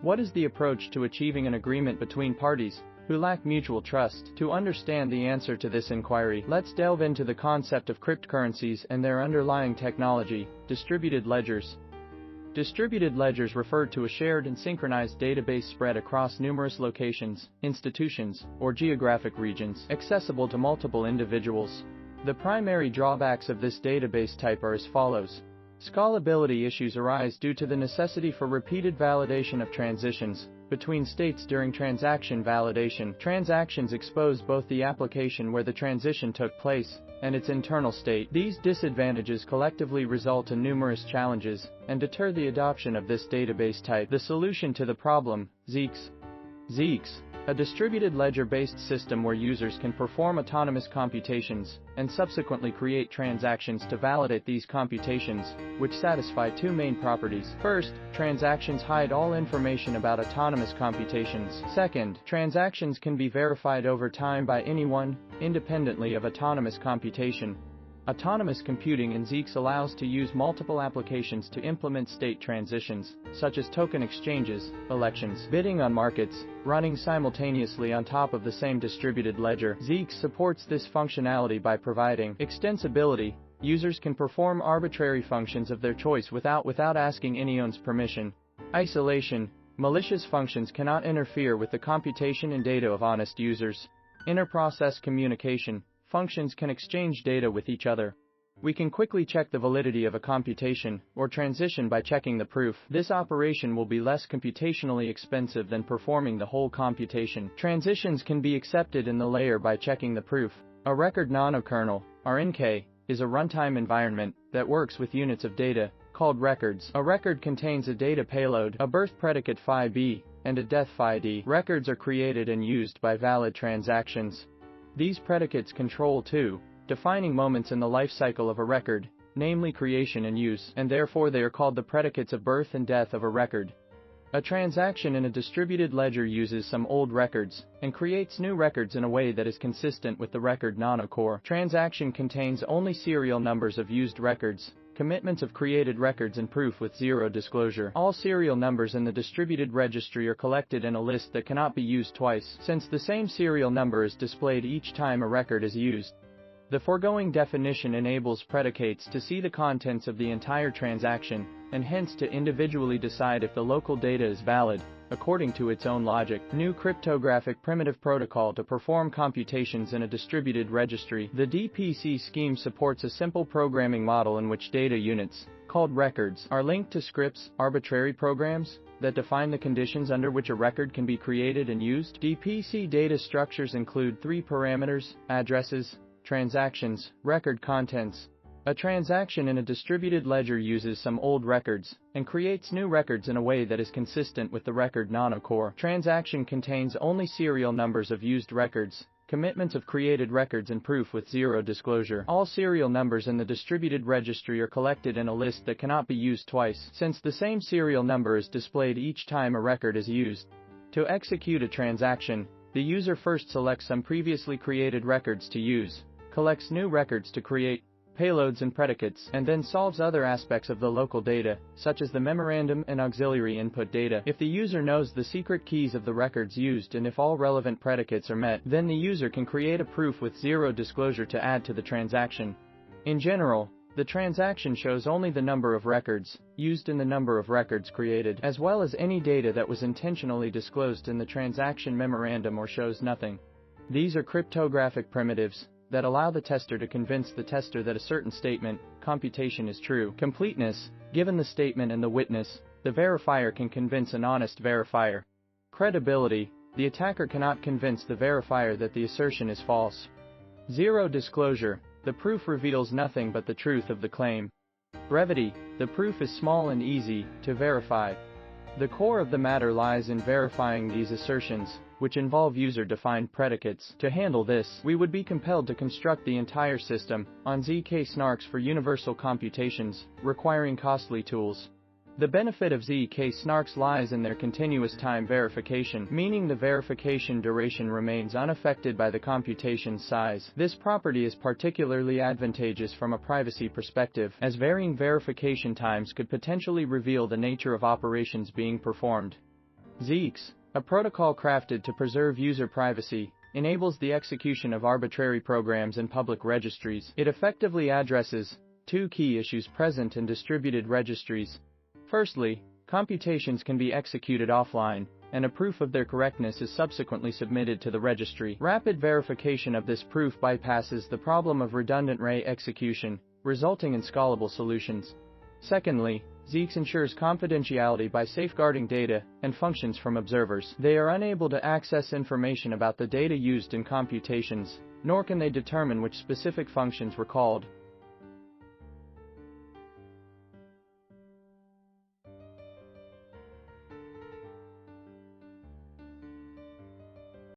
What is the approach to achieving an agreement between parties who lack mutual trust? To understand the answer to this inquiry, let's delve into the concept of cryptocurrencies and their underlying technology, distributed ledgers. Distributed ledgers refer to a shared and synchronized database spread across numerous locations, institutions, or geographic regions, accessible to multiple individuals. The primary drawbacks of this database type are as follows. Scalability issues arise due to the necessity for repeated validation of transitions between states during transaction validation. Transactions expose both the application where the transition took place and its internal state. These disadvantages collectively result in numerous challenges and deter the adoption of this database type. The solution to the problem: Zexe. Zexe, a distributed ledger-based system where users can perform autonomous computations and subsequently create transactions to validate these computations, which satisfy two main properties. First, transactions hide all information about autonomous computations. Second, transactions can be verified over time by anyone, independently of autonomous computation. Autonomous computing in Zexe allows to use multiple applications to implement state transitions, such as token exchanges, elections, bidding on markets, running simultaneously on top of the same distributed ledger. Zexe supports this functionality by providing extensibility. Users can perform arbitrary functions of their choice without asking anyone's permission. Isolation. Malicious functions cannot interfere with the computation and data of honest users. Inter-process communication. Functions can exchange data with each other. We can quickly check the validity of a computation or transition by checking the proof. This operation will be less computationally expensive than performing the whole computation. Transitions can be accepted in the layer by checking the proof. A record nanokernel, RNK, is a runtime environment that works with units of data called records. A record contains a data payload, a birth predicate phi-b, and a death phi-d. Records are created and used by valid transactions. These predicates control two defining moments in the life cycle of a record, namely creation and use, and therefore they are called the predicates of birth and death of a record. A transaction in a distributed ledger uses some old records and creates new records in a way that is consistent with the record nanocore. Transaction contains only serial numbers of used records, commitments of created records, and proof with zero disclosure. All serial numbers in the distributed registry are collected in a list that cannot be used twice, since the same serial number is displayed each time a record is used. The foregoing definition enables predicates to see the contents of the entire transaction, and hence to individually decide if the local data is valid, according to its own logic. New cryptographic primitive protocol to perform computations in a distributed registry. The DPC scheme supports a simple programming model in which data units, called records, are linked to scripts, arbitrary programs, that define the conditions under which a record can be created and used. DPC data structures include three parameters: addresses, transactions, record contents. A transaction in a distributed ledger uses some old records and creates new records in a way that is consistent with the record nanocore. Transaction contains only serial numbers of used records, commitments of created records, and proof with zero disclosure. All serial numbers in the distributed registry are collected in a list that cannot be used twice, since the same serial number is displayed each time a record is used. To execute a transaction, the user first selects some previously created records to use, collects new records to create payloads and predicates, and then solves other aspects of the local data, such as the memorandum and auxiliary input data. If the user knows the secret keys of the records used and if all relevant predicates are met, then the user can create a proof with zero disclosure to add to the transaction. In general, the transaction shows only the number of records used and the number of records created, as well as any data that was intentionally disclosed in the transaction memorandum, or shows nothing. These are cryptographic primitives that allow the tester to convince the tester that a certain statement, computation, is true. Completeness. Given the statement and the witness, the verifier can convince an honest verifier. Credibility. The attacker cannot convince the verifier that the assertion is false. Zero disclosure. The proof reveals nothing but the truth of the claim. Brevity. The proof is small and easy to verify. The core of the matter lies in verifying these assertions, which involve user-defined predicates. To handle this, we would be compelled to construct the entire system on ZK snarks for universal computations, requiring costly tools. The benefit of ZK snarks lies in their continuous time verification, meaning the verification duration remains unaffected by the computation's size. This property is particularly advantageous from a privacy perspective, as varying verification times could potentially reveal the nature of operations being performed. Zexe, a protocol crafted to preserve user privacy, enables the execution of arbitrary programs in public registries. It effectively addresses two key issues present in distributed registries. Firstly, computations can be executed offline, and a proof of their correctness is subsequently submitted to the registry. Rapid verification of this proof bypasses the problem of redundant array execution, resulting in scalable solutions. Secondly, Zexe ensures confidentiality by safeguarding data and functions from observers. They are unable to access information about the data used in computations, nor can they determine which specific functions were called,